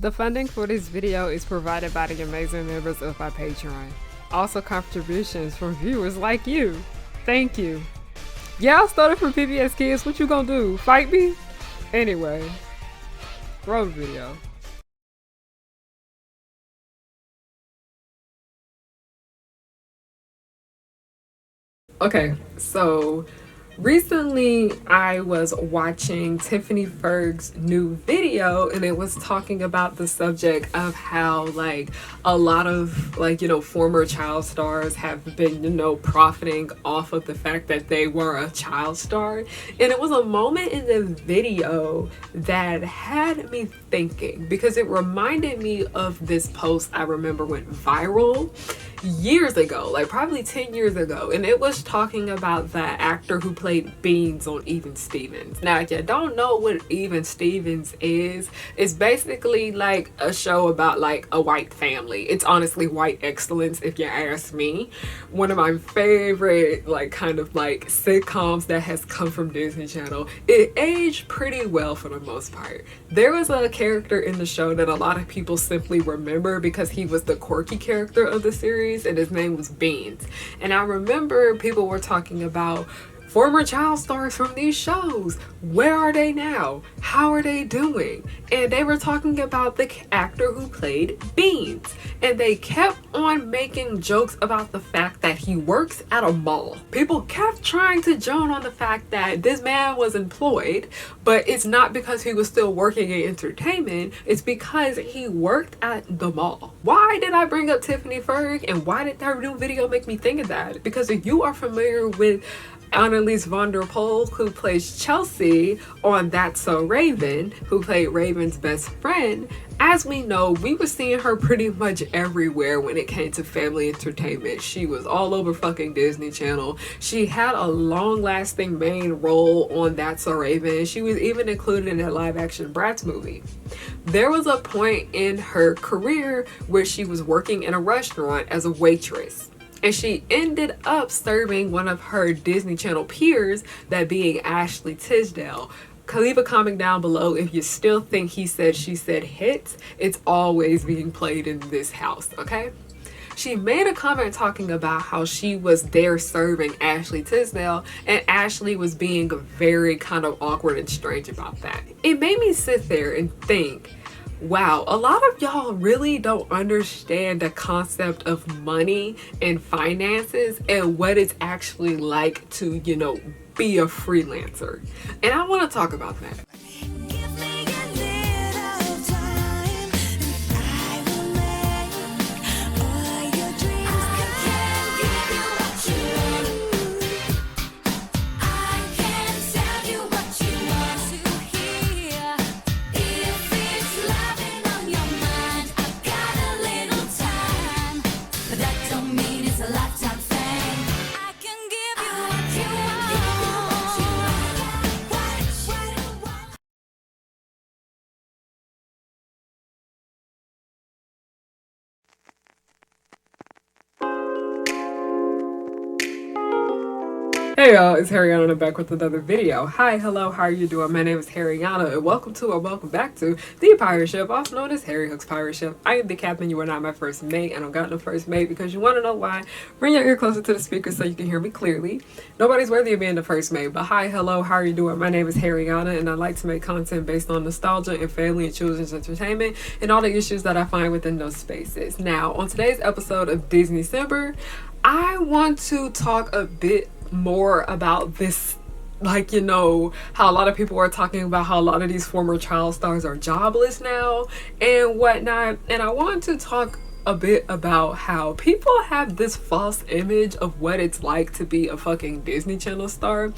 The funding for this video is provided by the amazing members of my Patreon. Also contributions from viewers like you. Thank you. Yeah, I started from PBS Kids. What you gonna do? Fight me? Anyway, roll the video. Okay, so recently I was watching Tiffany Ferg's new video, and it was talking about the subject of how like a lot of former child stars have been profiting off of the fact that they were a child star. And it was a moment in the video that had me thinking, because it reminded me of this post I remember went viral years ago, like probably 10 years ago, and it was talking about the actor who played Beans on Even Stevens. Now, if you don't know what Even Stevens is, it's basically like a show about like a white family. It's honestly white excellence, if you ask me. One of my favorite kind of sitcoms that has come from Disney Channel. It aged pretty well for the most part. There was a character in the show that a lot of people simply remember because he was the quirky character of the series, and his name was Beans. And I remember people were talking about former child stars from these shows. Where are they now? How are they doing? And they were talking about the actor who played Beans. And they kept on making jokes about the fact that he works at a mall. People kept trying to joke on the fact that this man was employed, but it's not because he was still working in entertainment. It's because he worked at the mall. Why did I bring up Tiffany Ferg, and why did that new video make me think of that? Because if you are familiar with Annalise van der Pol, who plays Chelsea on That's So Raven, who played Raven's best friend, as we know, we were seeing her pretty much everywhere when it came to family entertainment. She was all over fucking Disney Channel. She had a long-lasting main role on That's So Raven. She was even included in that live-action Bratz movie. There was a point in her career where she was working in a restaurant as a waitress. And she ended up serving one of her Disney Channel peers, that being Ashley Tisdale. Leave a comment down below if you still think He Said, She Said hits. It's always being played in this house, okay? She made a comment talking about how she was there serving Ashley Tisdale, and Ashley was being very kind of awkward and strange about that. It made me sit there and think, wow, a lot of y'all really don't understand the concept of money and finances and what it's actually like to, be a freelancer. And I want to talk about that. Hey y'all, it's Harriana, and I'm back with another video. Hi, hello, how are you doing? My name is Harriana, and welcome to or welcome back to the pirate ship, also known as Harry Hook's pirate ship. I am the captain. You are not my first mate, and I've got no first mate because you want to know why. Bring your ear closer to the speaker so you can hear me clearly. Nobody's worthy of being the first mate, but hi, hello, how are you doing? My name is Harriana, and I like to make content based on nostalgia and family and children's entertainment and all the issues that I find within those spaces. Now, on today's episode of Disney December, I want to talk a bit more about this, how a lot of people are talking about how a lot of these former child stars are jobless now and whatnot. And I want to talk a bit about how people have this false image of what it's like to be a fucking Disney Channel star,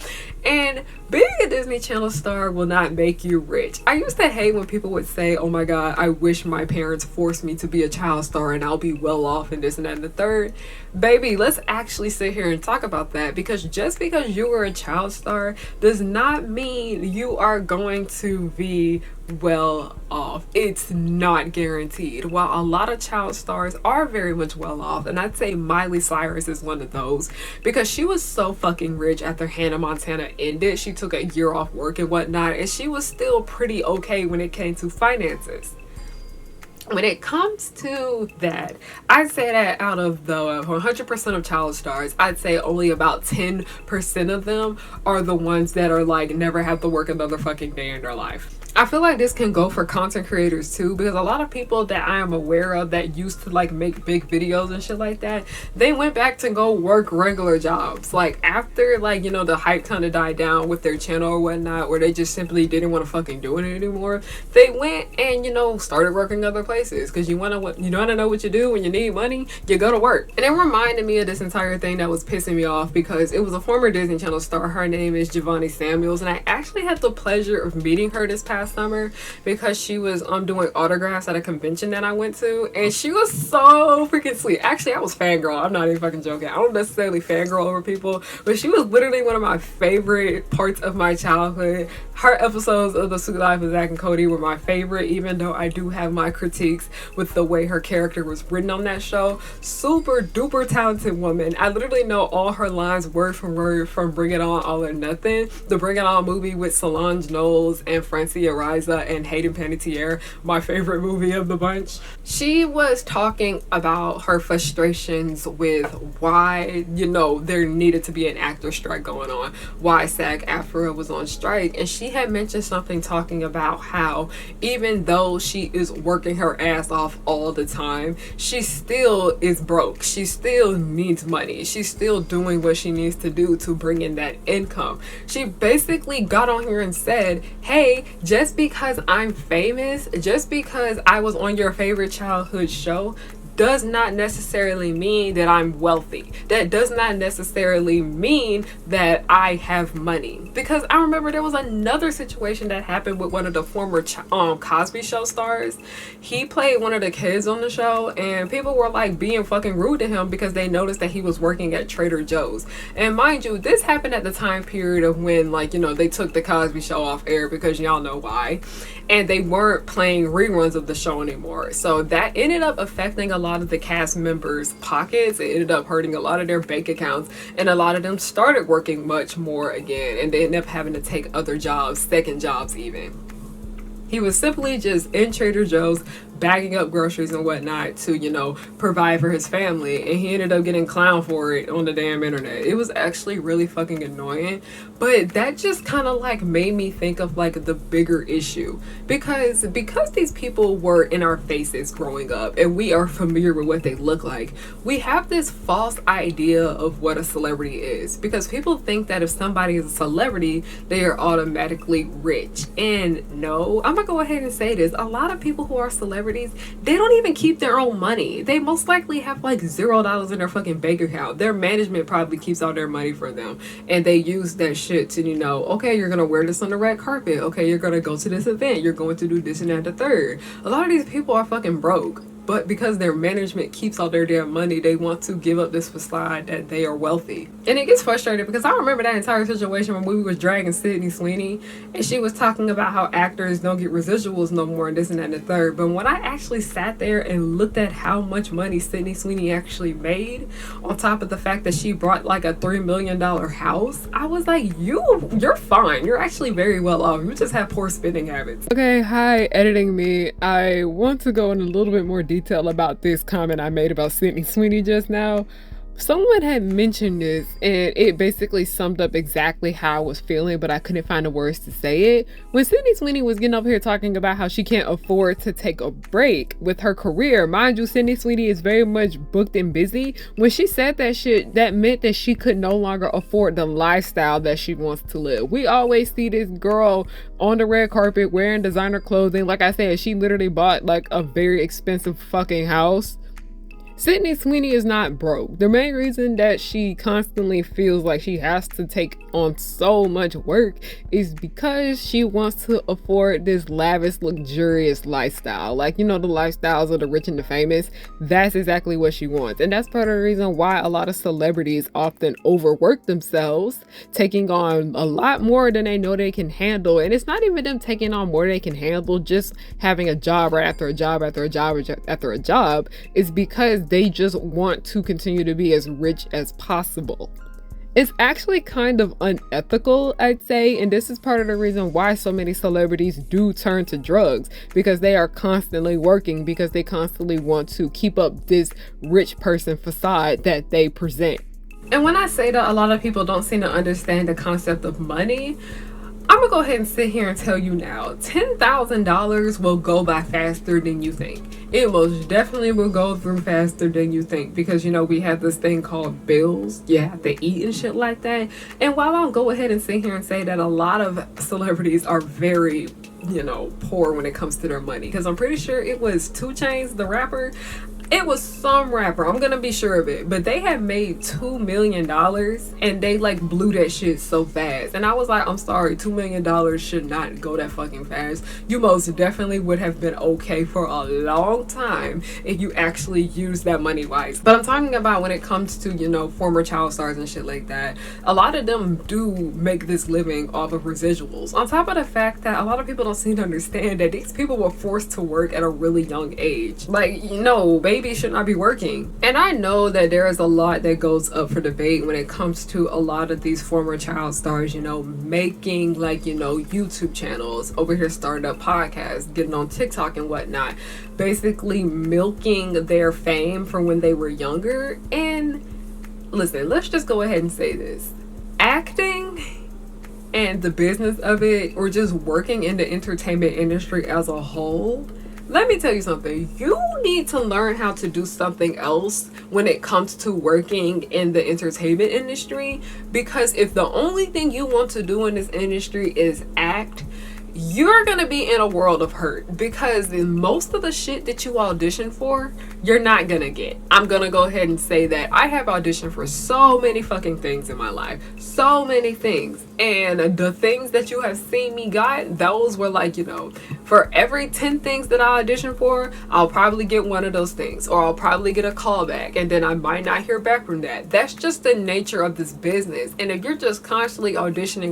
and being a Disney Channel star will not make you rich. I used to hate when people would say, oh my god, I wish my parents forced me to be a child star and I'll be well off and this and that and the third. Baby, let's actually sit here and talk about that, because just because you were a child star does not mean you are going to be well off. It's not guaranteed. While a lot of child stars are very much well off, and I'd say Miley Cyrus is one of those, because she was so fucking rich after Hannah Montana ended. She took a year off work and whatnot, and she was still pretty okay when it came to finances. when it comes to that, I'd say that out of the 100% of child stars, I'd say only about 10% of them are the ones that are like never have to work another fucking day in their life. I feel like this can go for content creators too, because a lot of people that I am aware of that used to like make big videos and shit like that, they went back to go work regular jobs. Like after like, you know, the hype kind of died down with their channel or whatnot, where they just simply didn't want to fucking do it anymore, they went and, you know, started working other places. Because you want to know what you do when you need money, you go to work. And it reminded me of this entire thing that was pissing me off, because it was a former Disney Channel star. Her name is Giovanni Samuels, and I actually had the pleasure of meeting her this past summer because she was doing autographs at a convention that I went to, and she was so freaking sweet. Actually, I was fangirl. I'm not even fucking joking. I don't necessarily fangirl over people, but she was literally one of my favorite parts of my childhood. Her episodes of The Sweet Life of Zack and Cody were my favorite, even though I do have my critiques with the way her character was written on that show. Super duper talented woman. I literally know all her lines word for word from Bring It On, All or Nothing, the Bring It On movie with Solange Knowles and Francia Ariza and Hayden Panettiere, my favorite movie of the bunch. She was talking about her frustrations with why, you know, there needed to be an actor strike going on, why SAG-AFTRA was on strike, and she had mentioned something talking about how even though she is working her ass off all the time, she still is broke. She still needs money. She's still doing what she needs to do to bring in that income. She basically got on here and said, hey, just because I'm famous, just because I was on your favorite childhood show, does not necessarily mean that I'm wealthy. That does not necessarily mean that I have money. Because I remember there was another situation that happened with one of the former Cosby Show stars. He played one of the kids on the show, and people were like being fucking rude to him because they noticed that he was working at Trader Joe's. And mind you, this happened at the time period of when, like, you know, they took the Cosby Show off air, because y'all know why. And they weren't playing reruns of the show anymore. So that ended up affecting a lot of the cast members' pockets. It ended up hurting a lot of their bank accounts, and a lot of them started working much more again, and they ended up having to take other jobs, second jobs even. He was simply just in Trader Joe's bagging up groceries and whatnot to, you know, provide for his family, and he ended up getting clowned for it on the damn internet. It was actually really fucking annoying, but that just kind of like made me think of like the bigger issue, because these people were in our faces growing up and we are familiar with what they look like, we have this false idea of what a celebrity is, because people think that if somebody is a celebrity, they are automatically rich. And no, I'm gonna go ahead and say this, a lot of people who are celebrities, they don't even keep their own money. They most likely have like $0 in their fucking bank account. Their management probably keeps all their money for them, and they use that shit to, you know, okay, you're gonna wear this on the red carpet, okay, you're gonna go to this event, you're going to do this and that, the third. A lot of these people are fucking broke, but because their management keeps all their damn money, they want to give up this facade that they are wealthy. And it gets frustrating, because I remember that entire situation when we was dragging Sydney Sweeney, and she was talking about how actors don't get residuals no more and this and that and the third. But when I actually sat there and looked at how much money Sydney Sweeney actually made, on top of the fact that she brought like a $3 million house, I was like, you're fine. You're actually very well off. You just have poor spending habits. Okay, hi, editing me. I want to go in a little bit more detail about this comment I made about Sydney Sweeney just now. Someone had mentioned this, and it basically summed up exactly how I was feeling, but I couldn't find the words to say it. When Sydney Sweeney was getting up here talking about how she can't afford to take a break with her career, mind you, Sydney Sweeney is very much booked and busy. When she said that shit, that meant that she could no longer afford the lifestyle that she wants to live. We always see this girl on the red carpet wearing designer clothing. Like I said, she literally bought like a very expensive fucking house. Sydney Sweeney is not broke. The main reason that she constantly feels like she has to take on so much work is because she wants to afford this lavish, luxurious lifestyle. Like, you know, the lifestyles of the rich and the famous. That's exactly what she wants. And that's part of the reason why a lot of celebrities often overwork themselves, taking on a lot more than they know they can handle. And it's not even them taking on more than they can handle, just having a job right after a job after a job after a job. Is because they just want to continue to be as rich as possible. It's actually kind of unethical, I'd say, and this is part of the reason why so many celebrities do turn to drugs, because they are constantly working, because they constantly want to keep up this rich person facade that they present. And when I say that a lot of people don't seem to understand the concept of money, I'm gonna go ahead and sit here and tell you now, $10,000 will go by faster than you think. It most definitely will go through faster than you think, because you know we have this thing called bills. You have to eat and shit like that. And while I'll go ahead and sit here and say that a lot of celebrities are very, you know, poor when it comes to their money, because I'm pretty sure it was 2 Chainz, the rapper. It was some rapper, I'm gonna be sure of it, but they had made $2 million and they like blew that shit so fast. And I was like, I'm sorry, $2 million should not go that fucking fast. You most definitely would have been okay for a long time if you actually used that money wise. But I'm talking about when it comes to, you know, former child stars and shit like that. A lot of them do make this living off of residuals. On top of the fact that a lot of people don't seem to understand that these people were forced to work at a really young age. Like, you know, babies should not be working. And I know that there is a lot that goes up for debate when it comes to a lot of these former child stars, you know, making like, you know, YouTube channels, over here starting up podcasts, getting on TikTok and whatnot, basically milking their fame from when they were younger. And listen, let's just go ahead and say this. Acting and the business of it, or just working in the entertainment industry as a whole, let me tell you something. You need to learn how to do something else when it comes to working in the entertainment industry, because if the only thing you want to do in this industry is act, you're gonna be in a world of hurt, because most of the shit that you audition for, you're not gonna get. I'm gonna go ahead and say that I have auditioned for so many fucking things in my life, so many things, and the things that you have seen me got, those were like, you know, for every 10 things that I audition for, I'll probably get one of those things, or I'll probably get a callback, and then I might not hear back from that. That's just the nature of this business. And if you're just constantly auditioning,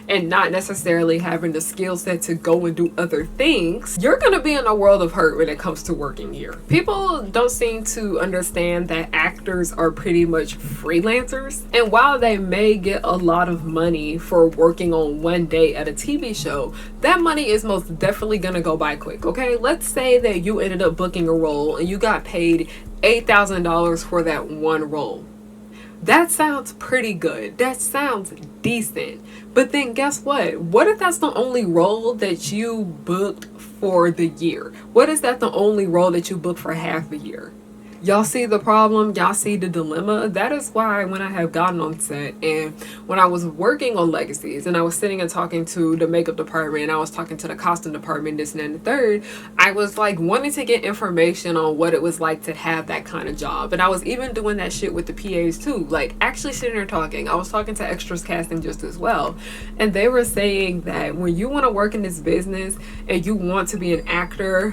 and not necessarily having the skill set to go and do other things, you're gonna be in a world of hurt when it comes to working here. People don't seem to understand that actors are pretty much freelancers, and while they may get a lot of money for working on one day at a TV show, that money is most definitely gonna go by quick. Okay, let's say that you ended up booking a role and you got paid $8,000 for that one role. That sounds pretty good. That sounds decent. But then guess what? What if that's the only role that you booked for the year? What is that the only role that you booked for half a year? Y'all see the problem? Y'all see the dilemma? That is why when I have gotten on set and when I was working on Legacies and I was sitting and talking to the makeup department and I was talking to the costume department, this and that and the third, I was like wanting to get information on what it was like to have that kind of job. And I was even doing that shit with the PAs too, like actually sitting there talking. I was talking to extras casting just as well. And they were saying that when you want to work in this business and you want to be an actor,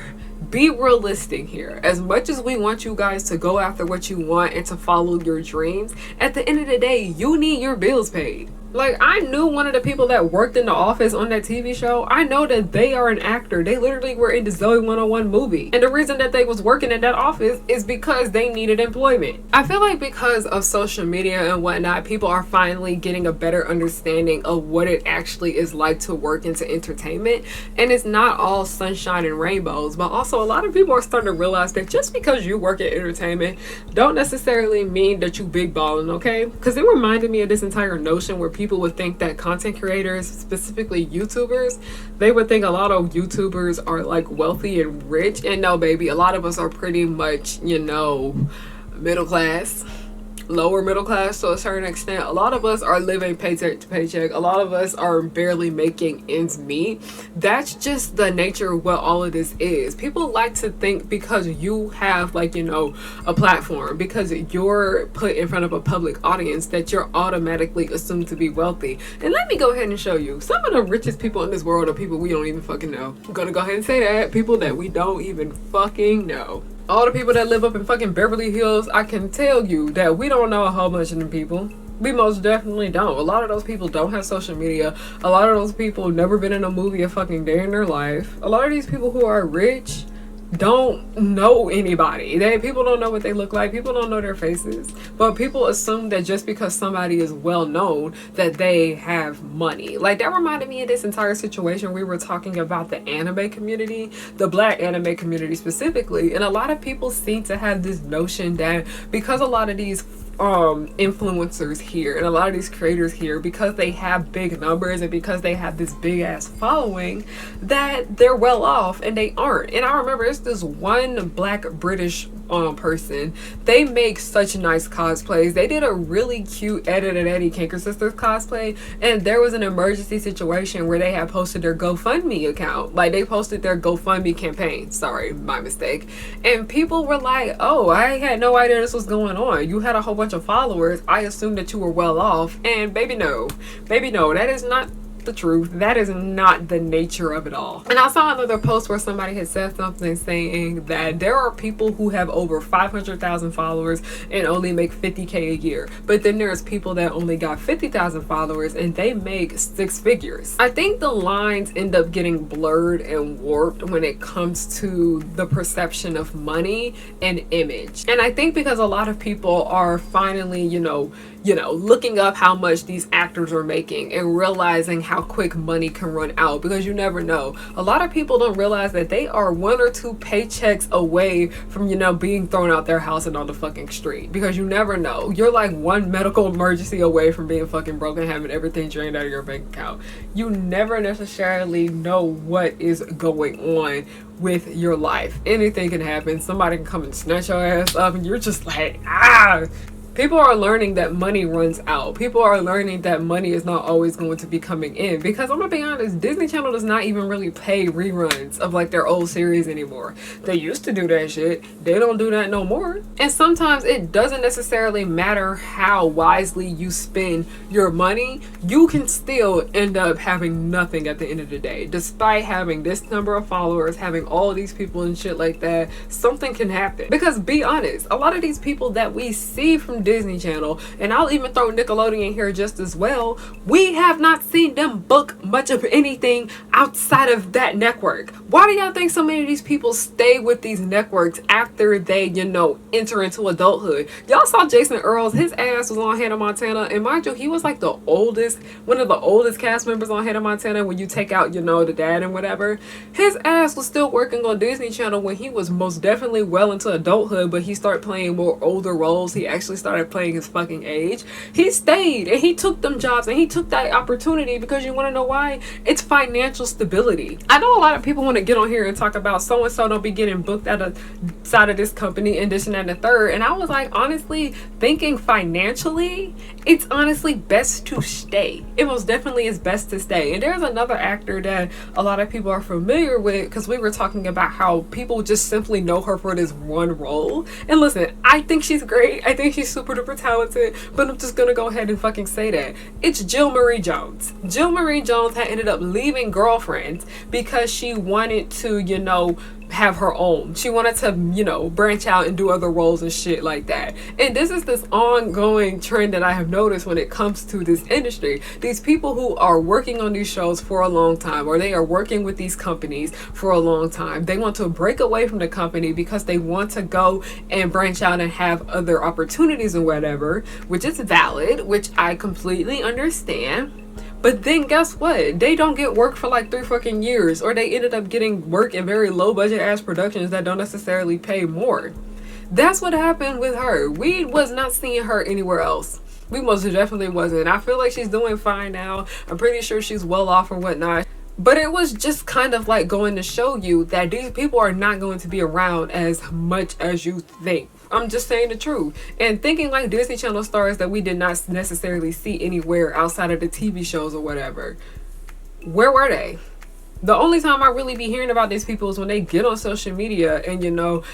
be realistic here. As much as we want you guys to go after what you want and to follow your dreams, at the end of the day, you need your bills paid. Like, I knew one of the people that worked in the office on that TV show. I know that they are an actor. They literally were in the Zoe 101 movie. And the reason that they was working in that office is because they needed employment. I feel like because of social media and whatnot, people are finally getting a better understanding of what it actually is like to work into entertainment. And it's not all sunshine and rainbows, but also a lot of people are starting to realize that just because you work in entertainment don't necessarily mean that you big balling, okay? Because it reminded me of this entire notion where people would think that content creators, specifically YouTubers, they would think a lot of YouTubers are like wealthy and rich. And no, baby, a lot of us are pretty much, you know, middle class, lower middle class to a certain extent. A lot of us are living paycheck to paycheck. A lot of us are barely making ends meet. That's just the nature of what all of this is. People like to think because you have, like, you know, a platform, because you're put in front of a public audience, that you're automatically assumed to be wealthy. And let me go ahead and show you some of the richest people in this world are people we don't even fucking know. I'm gonna go ahead and say that. People that we don't even fucking know. All the people that live up in fucking Beverly Hills, I can tell you that we don't know a whole bunch of them people. We most definitely don't. A lot of those people don't have social media. A lot of those people never been in a movie a fucking day in their life. A lot of these people who are rich don't know anybody. People don't know what they look like. People don't know their faces. But people assume that just because somebody is well known that they have money. Like, that reminded me of this entire situation. We were talking about the anime community, the black anime community specifically, and a lot of people seem to have this notion that because a lot of these influencers here and a lot of these creators here, because they have big numbers and because they have this big ass following, that they're well off, and they aren't. And I remember it's this one black British person. They make such nice cosplays. They did a really cute Ed and Eddie Kinker Sisters cosplay, and there was an emergency situation where they had posted their GoFundMe account. Like, they posted their GoFundMe campaign. Sorry, my mistake. And people were like, oh, I had no idea this was going on. You had a whole bunch of followers. I assumed that you were well off. And baby no, that is not the truth. That is not the nature of it all. And I saw another post where somebody had said something saying that there are people who have over 500,000 followers and only make 50K a year, but then there's people that only got 50,000 followers and they make six figures. I think the lines end up getting blurred and warped when it comes to the perception of money and image. And I think because a lot of people are finally, looking up how much these actors are making and realizing how quick money can run out, because you never know. A lot of people don't realize that they are 1 or 2 paychecks away from, being thrown out their house and on the fucking street, because you never know. You're like one medical emergency away from being fucking broke and having everything drained out of your bank account. You never necessarily know what is going on with your life. Anything can happen. Somebody can come and snatch your ass up and you're just like, People are learning that money runs out. People are learning that money is not always going to be coming in. Because I'm gonna be honest, Disney Channel does not even really pay reruns of like their old series anymore. They used to do that shit. They don't do that no more. And sometimes it doesn't necessarily matter how wisely you spend your money. You can still end up having nothing at the end of the day. Despite having this number of followers, having all these people and shit like that, something can happen. Because be honest, a lot of these people that we see from Disney Channel, and I'll even throw Nickelodeon here just as well, we have not seen them book much of anything outside of that network. Why do y'all think so many of these people stay with these networks after they, enter into adulthood? Y'all saw Jason Earls, his ass was on Hannah Montana, and mind you, he was like one of the oldest cast members on Hannah Montana when you take out, the dad and whatever. His ass was still working on Disney Channel when he was most definitely well into adulthood, but he started playing more older roles. He actually started playing his fucking age. He stayed and he took them jobs and he took that opportunity because you want to know why? It's financial stability. I know a lot of people want to get on here and talk about so and so don't be getting booked outside of this company and this and that and the third, and I was like, honestly, thinking financially, it's honestly best to stay. It most definitely is best to stay. And there's another actor that a lot of people are familiar with, because we were talking about how people just simply know her for this one role. And listen, I think she's great. I think she's super duper talented, but I'm just gonna go ahead and fucking say that. It's Jill Marie Jones. Jill Marie Jones had ended up leaving Girlfriends because she wanted to, have her own. She wanted to, branch out and do other roles and shit like that. And this is this ongoing trend that I have noticed when it comes to this industry. These people who are working on these shows for a long time, or they are working with these companies for a long time, they want to break away from the company because they want to go and branch out and have other opportunities and whatever, which is valid, which I completely understand. But then guess what? They don't get work for like 3 fucking years, or they ended up getting work in very low budget ass productions that don't necessarily pay more. That's what happened with her. We was not seeing her anywhere else. We most definitely wasn't. I feel like she's doing fine now. I'm pretty sure she's well off and whatnot. But it was just kind of like going to show you that these people are not going to be around as much as you think. I'm just saying the truth. And thinking like Disney Channel stars that we did not necessarily see anywhere outside of the TV shows or whatever. Where were they? The only time I really be hearing about these people is when they get on social media and,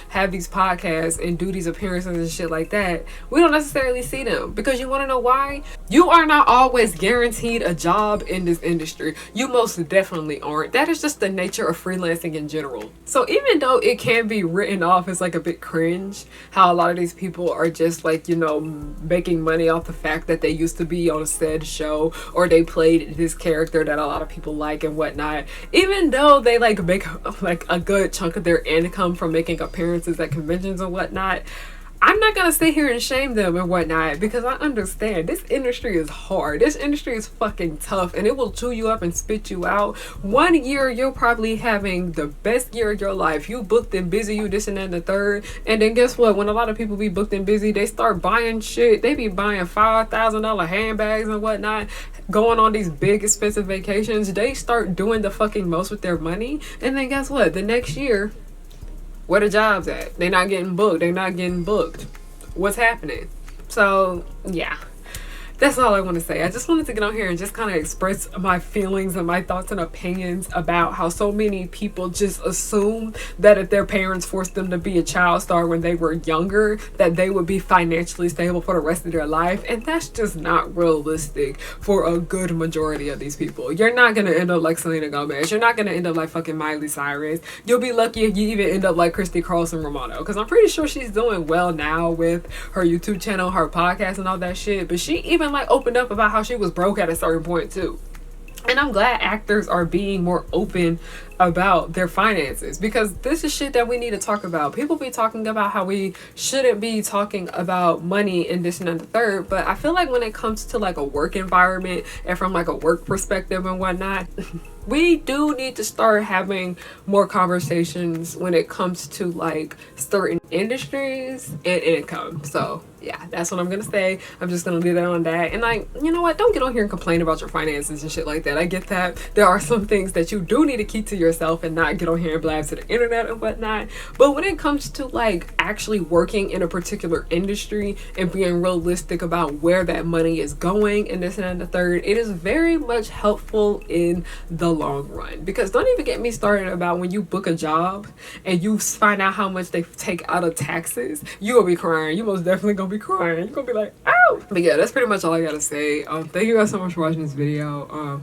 have these podcasts and do these appearances and shit like that. We don't necessarily see them, because you want to know why? You are not always guaranteed a job in this industry. You most definitely aren't. That is just the nature of freelancing in general. So even though it can be written off as like a bit cringe, how a lot of these people are just like, making money off the fact that they used to be on a said show, or they played this character that a lot of people like and whatnot, even though they like make like a good chunk of their income from making appearances at conventions and whatnot, I'm not gonna sit here and shame them and whatnot, because I understand this industry is hard. This industry is fucking tough, and it will chew you up and spit you out. One year you're probably having the best year of your life. You booked and busy, you this and that and the third. And then guess what? When a lot of people be booked and busy, they start buying shit. They be buying $5,000 handbags and whatnot, going on these big expensive vacations. They start doing the fucking most with their money. And then guess what? The next year, where the jobs at? They're not getting booked. They're not getting booked. What's happening? So, yeah. That's all I want to say. I just wanted to get on here and just kind of express my feelings and my thoughts and opinions about how so many people just assume that if their parents forced them to be a child star when they were younger, that they would be financially stable for the rest of their life. And that's just not realistic for a good majority of these people. You're not going to end up like Selena Gomez. You're not going to end up like fucking Miley Cyrus. You'll be lucky if you even end up like Christy Carlson Romano, because I'm pretty sure she's doing well now with her YouTube channel, her podcast, and all that shit. But she even like opened up about how she was broke at a certain point too. And I'm glad actors are being more open about their finances, because this is shit that we need to talk about. People be talking about how we shouldn't be talking about money and this and that and the third, but I feel like when it comes to like a work environment and from like a work perspective and whatnot, we do need to start having more conversations when it comes to like certain industries and income. So yeah, that's what I'm gonna say. I'm just gonna leave that on that. And like, you know what, don't get on here and complain about your finances and shit like that. I get that there are some things that you do need to keep to yourself and not get on here and blab to the internet and whatnot. But when it comes to like actually working in a particular industry and being realistic about where that money is going and this and the third, it is very much helpful in the long run. Because don't even get me started about when you book a job and you find out how much they take out of taxes. You gonna be crying. You most definitely gonna be crying. You're gonna be like, ow. But yeah, that's pretty much all I gotta say. Thank you guys so much for watching this video.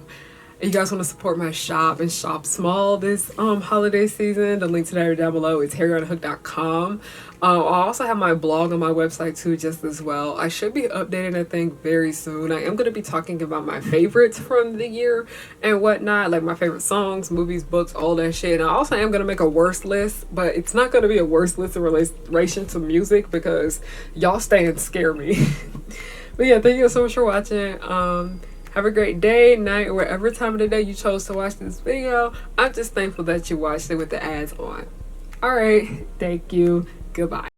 If you guys want to support my shop and shop small this holiday season, the link to that are down below. It's harryonthehook.com. I also have my blog on my website too, just as well. I should be updating that thing very soon. I am going to be talking about my favorites from the year and whatnot, like my favorite songs, movies, books, all that shit. And I also am going to make a worst list, but it's not going to be a worst list in relation to music, because y'all stay and scare me. But yeah, thank you so much for watching. Have a great day, night, or whatever time of the day you chose to watch this video. I'm just thankful that you watched it with the ads on. Alright, thank you. Goodbye.